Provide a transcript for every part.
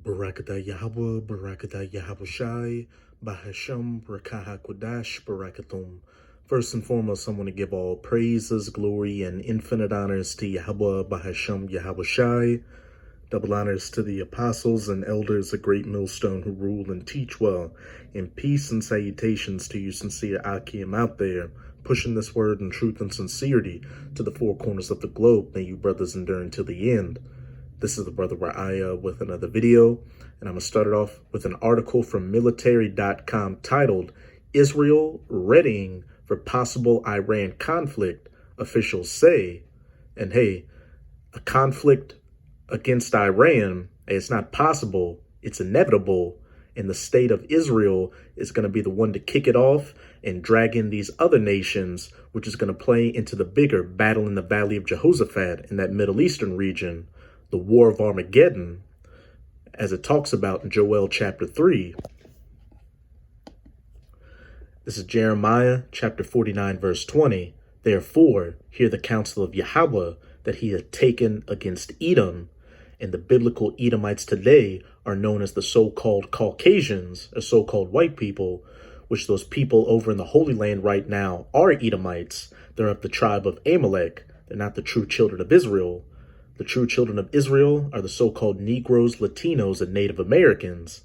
Barakatah Yahweh, Barakatah Yahabushai, Bahasham, Barakaha Kodash, Barakatum. First and foremost, I want to give all praises, glory, and infinite honors to Yahweh, Bahasham, Yahabushai. Double honors to the apostles and elders of Great Millstone who rule and teach well. And peace and salutations to you sincere Akim out there, pushing this word in truth and sincerity to the four corners of the globe. May you brothers endure until the end. This is the Brother Ra'aya with another video, and I'm going to start it off with an article from military.com titled, Israel Readying for Possible Iran Conflict, Officials Say. And hey, a conflict against Iran, it's not possible, it's inevitable, and the state of Israel is going to be the one to kick it off and drag in these other nations, which is going to play into the bigger battle in the Valley of Jehoshaphat in that Middle Eastern region, the War of Armageddon, as it talks about in Joel chapter 3. This is Jeremiah chapter 49, verse 20. Therefore, hear the counsel of Yahweh that he had taken against Edom. And the biblical Edomites today are known as the so-called Caucasians, or so-called white people, which those people over in the Holy Land right now are Edomites. They're of the tribe of Amalek. They're not the true children of Israel. The true children of Israel are the so-called Negroes, Latinos, and Native Americans.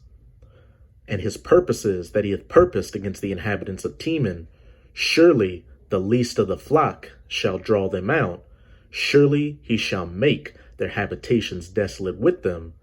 And his purposes that he hath purposed against the inhabitants of Teman, surely the least of the flock shall draw them out. Surely he shall make their habitations desolate with them.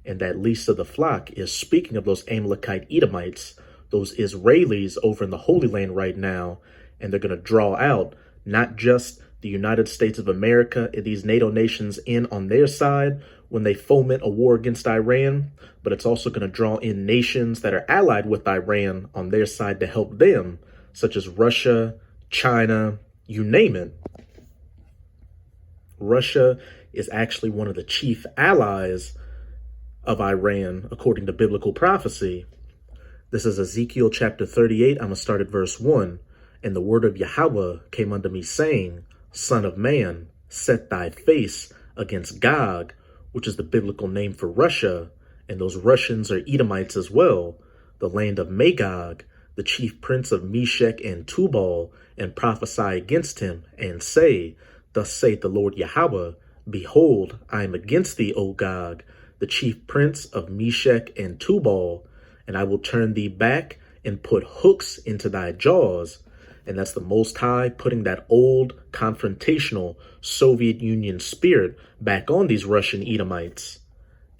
And that least of the flock is speaking of those Amalekite Edomites, those Israelis over in the Holy Land right now. And they're going to draw out not just the United States of America and these NATO nations in on their side when they foment a war against Iran, but it's also going to draw in nations that are allied with Iran on their side to help them, such as Russia, China, you name it. Russia is actually one of the chief allies of Iran, according to biblical prophecy. This is Ezekiel chapter 38. I'm going to start at verse 1. And the word of Yahweh came unto me, saying, Son of man, set thy face against Gog, which is the biblical name for Russia, and those Russians are Edomites as well, the land of Magog, the chief prince of Meshech and Tubal, and prophesy against him, and say, Thus saith the Lord Yahweh, Behold, I am against thee, O Gog, the chief prince of Meshech and Tubal, and I will turn thee back and put hooks into thy jaws. And that's the Most High putting that old confrontational Soviet Union spirit back on these Russian Edomites.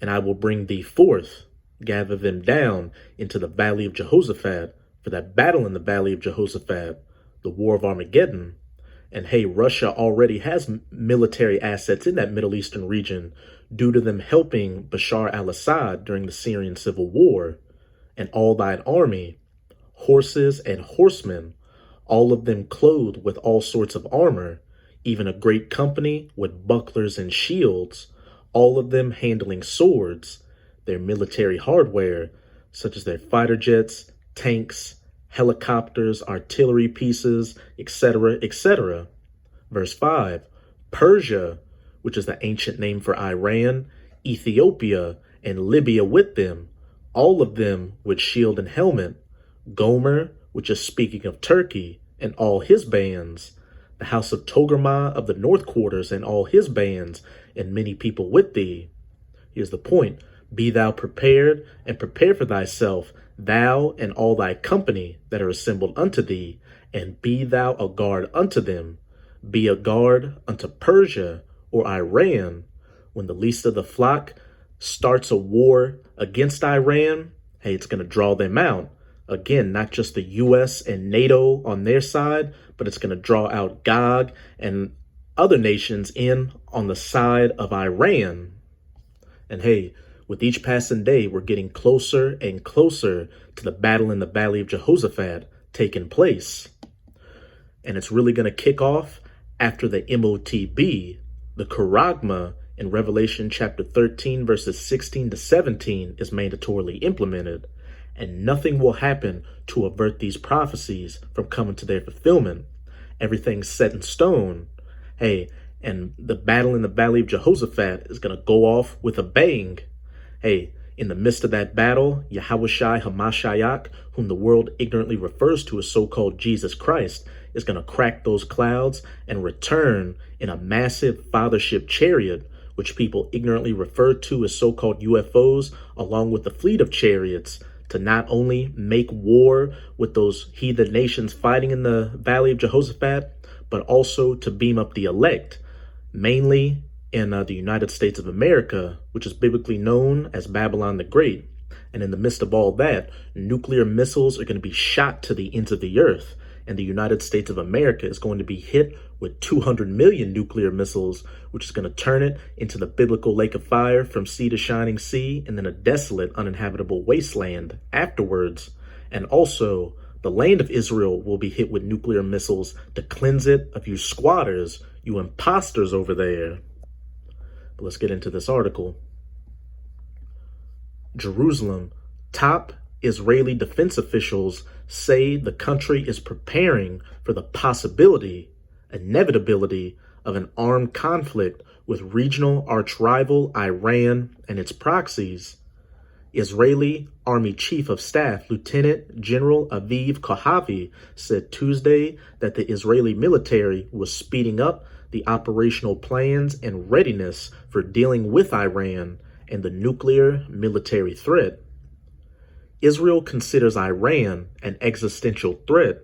And I will bring thee forth, gather them down into the Valley of Jehoshaphat for that battle in the Valley of Jehoshaphat, the War of Armageddon. And hey, Russia already has military assets in that Middle Eastern region due to them helping Bashar al-Assad during the Syrian civil war. And all thine army, horses and horsemen, all of them clothed with all sorts of armor, even a great company with bucklers and shields, all of them handling swords, their military hardware, such as their fighter jets, tanks, helicopters, artillery pieces, etc., etc. Verse 5, Persia, which is the ancient name for Iran, Ethiopia, and Libya with them, all of them with shield and helmet, Gomer, which is speaking of Turkey, and all his bands, the house of Togarmah of the north quarters and all his bands, and many people with thee. Here's the point. Be thou prepared, and prepare for thyself, thou and all thy company that are assembled unto thee, and be thou a guard unto them. Be a guard unto Persia or Iran. When the least of the flock starts a war against Iran, hey, it's going to draw them out. Again, not just the U.S. and NATO on their side, but it's going to draw out Gog and other nations in on the side of Iran. And hey, with each passing day, we're getting closer and closer to the battle in the Valley of Jehoshaphat taking place. And it's really going to kick off after the MOTB, the Charagma in Revelation chapter 13, verses 16 to 17 is mandatorily implemented. And nothing will happen to avert these prophecies from coming to their fulfillment. Everything's set in stone. Hey, and the battle in the Valley of Jehoshaphat is going to go off with a bang. Hey, In the midst of that battle, Yahushai Hamashiach, whom the world ignorantly refers to as so-called Jesus Christ, is going to crack those clouds and return in a massive fathership chariot, which people ignorantly refer to as so-called UFOs, along with the fleet of chariots, to not only make war with those heathen nations fighting in the Valley of Jehoshaphat, but also to beam up the elect, mainly in the United States of America, which is biblically known as Babylon the Great. And in the midst of all that, nuclear missiles are going to be shot to the ends of the earth. And the United States of America is going to be hit with 200 million nuclear missiles, which is going to turn it into the biblical lake of fire from sea to shining sea, and then a desolate, uninhabitable wasteland afterwards. And also, the land of Israel will be hit with nuclear missiles to cleanse it of you squatters, you imposters over there. But let's get into this article. Jerusalem, top Israeli defense officials say the country is preparing for the possibility, inevitability of an armed conflict with regional arch-rival Iran and its proxies. Israeli Army Chief of Staff Lieutenant General Aviv Kohavi said Tuesday that the Israeli military was speeding up the operational plans and readiness for dealing with Iran and the nuclear military threat. Israel considers Iran an existential threat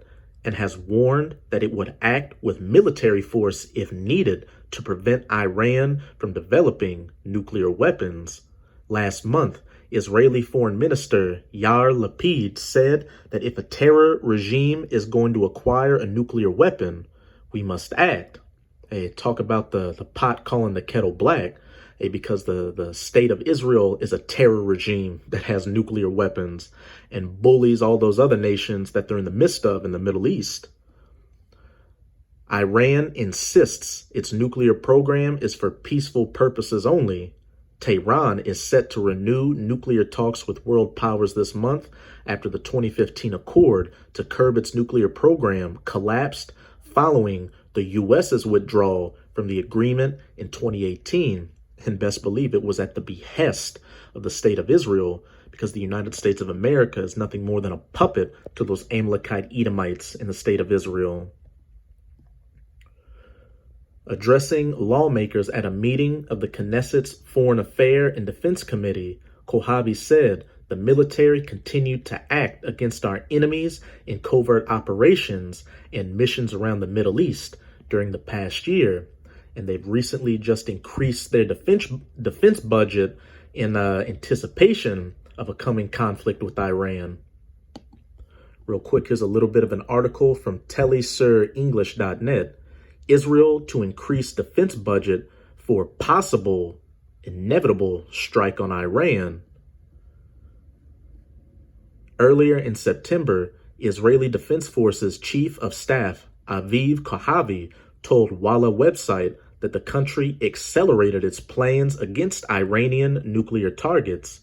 and has warned that it would act with military force if needed to prevent Iran from developing nuclear weapons. Last month, Israeli Foreign Minister Yair Lapid said that if a terror regime is going to acquire a nuclear weapon, we must act. Hey, talk about the pot calling the kettle black. Hey, because the state of Israel is a terror regime that has nuclear weapons and bullies all those other nations that they're in the midst of in the Middle East. Iran insists its nuclear program is for peaceful purposes only. Tehran is set to renew nuclear talks with world powers this month after the 2015 accord to curb its nuclear program collapsed following the U.S.'s withdrawal from the agreement in 2018. And best believe it was at the behest of the state of Israel, because the United States of America is nothing more than a puppet to those Amalekite Edomites in the state of Israel. Addressing lawmakers at a meeting of the Knesset's Foreign Affairs and Defense Committee, Kohavi said the military continued to act against our enemies in covert operations and missions around the Middle East during the past year. And they've recently just increased their defense budget in anticipation of a coming conflict with Iran. Real quick, here's a little bit of an article from telesurenglish.net. Israel to increase defense budget for possible, inevitable strike on Iran. Earlier in September, Israeli Defense Forces Chief of Staff Aviv Kohavi told Walla website that the country accelerated its plans against Iranian nuclear targets.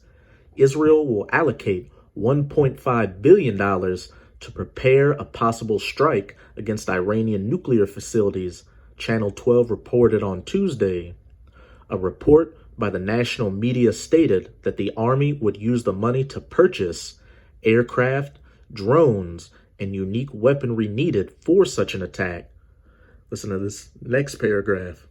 Israel will allocate $1.5 billion to prepare a possible strike against Iranian nuclear facilities, Channel 12 reported on Tuesday. A report by the national media stated that the army would use the money to purchase aircraft, drones, and unique weaponry needed for such an attack. Listen to this next paragraph.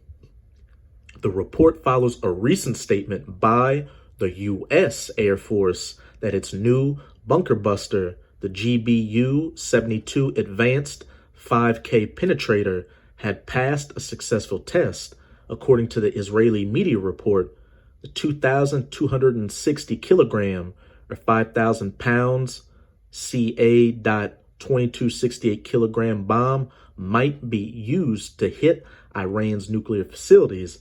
The report follows a recent statement by the U.S. Air Force that its new bunker buster, the GBU-72 Advanced 5K Penetrator, had passed a successful test. According to the Israeli media report, the 2,260 kilogram or 5,000 pounds CA.2268 kilogram bomb might be used to hit Iran's nuclear facilities.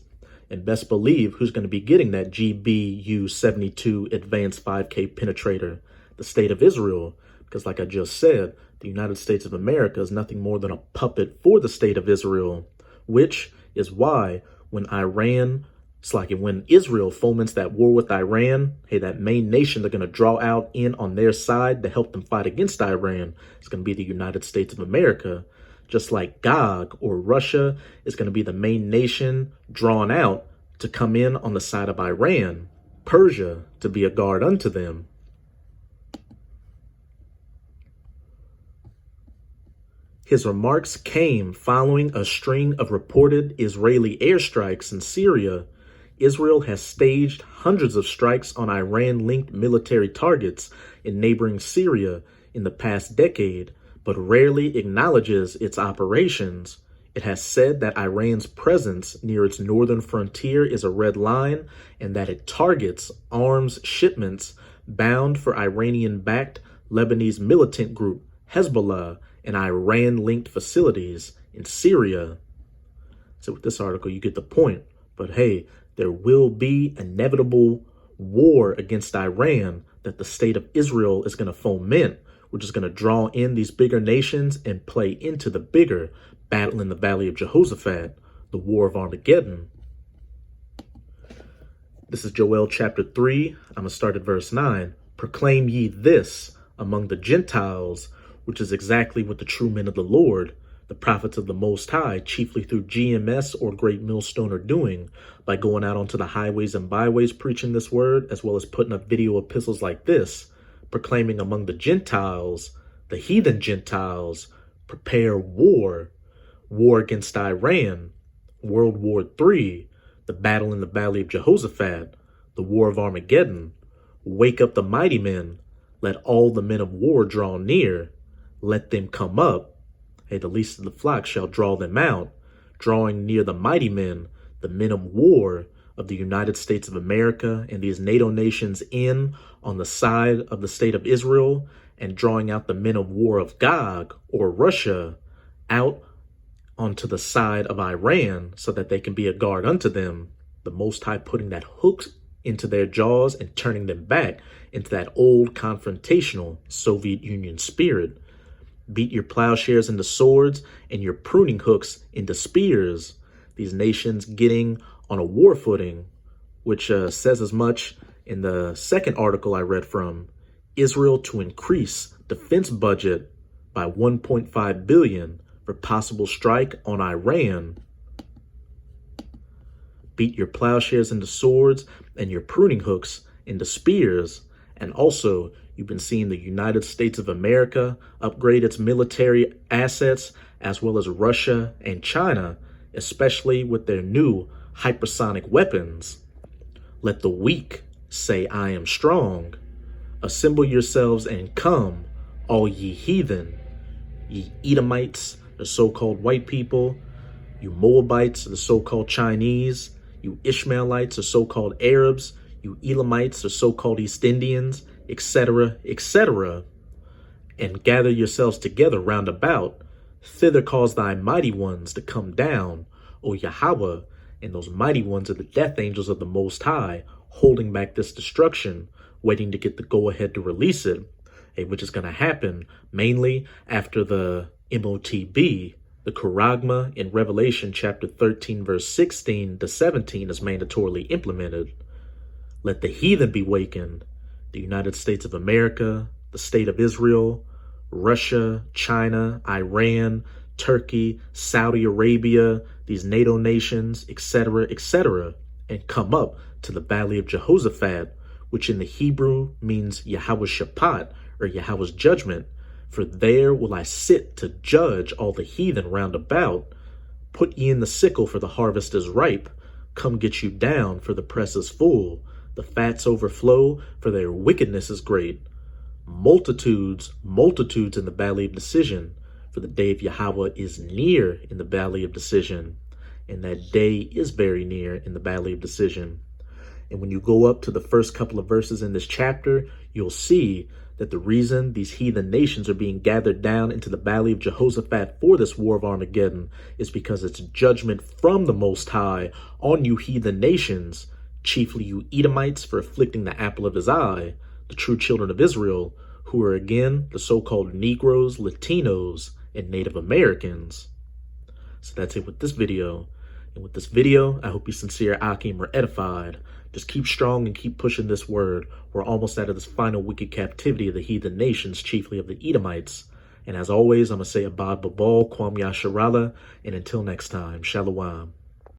And best believe who's going to be getting that GBU-72 Advanced 5K Penetrator, the state of Israel. Because like I just said, the United States of America is nothing more than a puppet for the state of Israel, which is why when Israel foments that war with Iran, hey, that main nation they're going to draw out in on their side to help them fight against Iran is going to be the United States of America. Just like Gog or Russia is going to be the main nation drawn out to come in on the side of Iran. Persia to be a guard unto them. His remarks came following a string of reported Israeli airstrikes in Syria. Israel has staged hundreds of strikes on Iran-linked military targets in neighboring Syria in the past decade, but rarely acknowledges its operations. It has said that Iran's presence near its northern frontier is a red line and that it targets arms shipments bound for Iranian-backed Lebanese militant group Hezbollah and Iran-linked facilities in Syria. So with this article, you get the point. But hey, there will be inevitable war against Iran that the state of Israel is going to foment, which is going to draw in these bigger nations and play into the bigger battle in the Valley of Jehoshaphat, the War of Armageddon. This is Joel chapter 3. I'm going to start at verse 9. Proclaim ye this among the Gentiles, which is exactly what the true men of the Lord, the prophets of the Most High, chiefly through GMS or Great Millstone, are doing by going out onto the highways and byways preaching this word, as well as putting up video epistles like this, proclaiming among the Gentiles, the heathen Gentiles, prepare war against Iran, World War III, the battle in the Valley of Jehoshaphat, the War of Armageddon. Wake up the mighty men, let all the men of war draw near. Let them come up. Hey, the least of the flock shall draw them out, drawing near the mighty men, the men of war of the United States of America and these NATO nations in on the side of the state of Israel, and drawing out the men of war of Gog or Russia out onto the side of Iran so that they can be a guard unto them. The Most High putting that hook into their jaws and turning them back into that old confrontational Soviet Union spirit. Beat your plowshares into swords and your pruning hooks into spears. These nations getting on a war footing, which says as much in the second article I read from. Israel to increase defense budget by 1.5 billion for possible strike on Iran. Beat your plowshares into swords and your pruning hooks into spears. And also, you've been seeing the United States of America upgrade its military assets, as well as Russia and China, especially with their new hypersonic weapons. Let the weak say, I am strong. Assemble yourselves and come, all ye heathen, ye Edomites, the so-called white people, you Moabites, the so-called Chinese, you Ishmaelites, the so-called Arabs, you Elamites, the so-called East Indians, etc., etc., and gather yourselves together round about. Thither cause thy mighty ones to come down, O Yahweh, and those mighty ones are the death angels of the Most High, holding back this destruction, waiting to get the go-ahead to release it, which is going to happen mainly after the MOTB, the Charagma in Revelation chapter 13, verse 16 to 17 is mandatorily implemented. Let the heathen be wakened, the United States of America, the state of Israel, Russia, China, Iran, Turkey, Saudi Arabia, these NATO nations, etc., etc., and come up to the Valley of Jehoshaphat, which in the Hebrew means Yahweh's Shabbat, or Yahweh's judgment. For there will I sit to judge all the heathen round about. Put ye in the sickle, for the harvest is ripe. Come get you down, for the press is full. The fats overflow, for their wickedness is great. Multitudes, multitudes in the valley of decision, for the day of Yahweh is near in the valley of decision, and that day is very near in the valley of decision. And when you go up to the first couple of verses in this chapter, you'll see that the reason these heathen nations are being gathered down into the Valley of Jehoshaphat for this War of Armageddon is because it's judgment from the Most High on you heathen nations, chiefly you Edomites for afflicting the apple of his eye, the true children of Israel, who are again the so-called Negroes, Latinos, and Native Americans. So that's it with this video. And with this video, I hope you sincere Akim are edified. Just keep strong and keep pushing this word. We're almost out of this final wicked captivity of the heathen nations, chiefly of the Edomites. And as always, I'm going to say Abad Babal, Kwam Yasharala, and until next time, Shalom.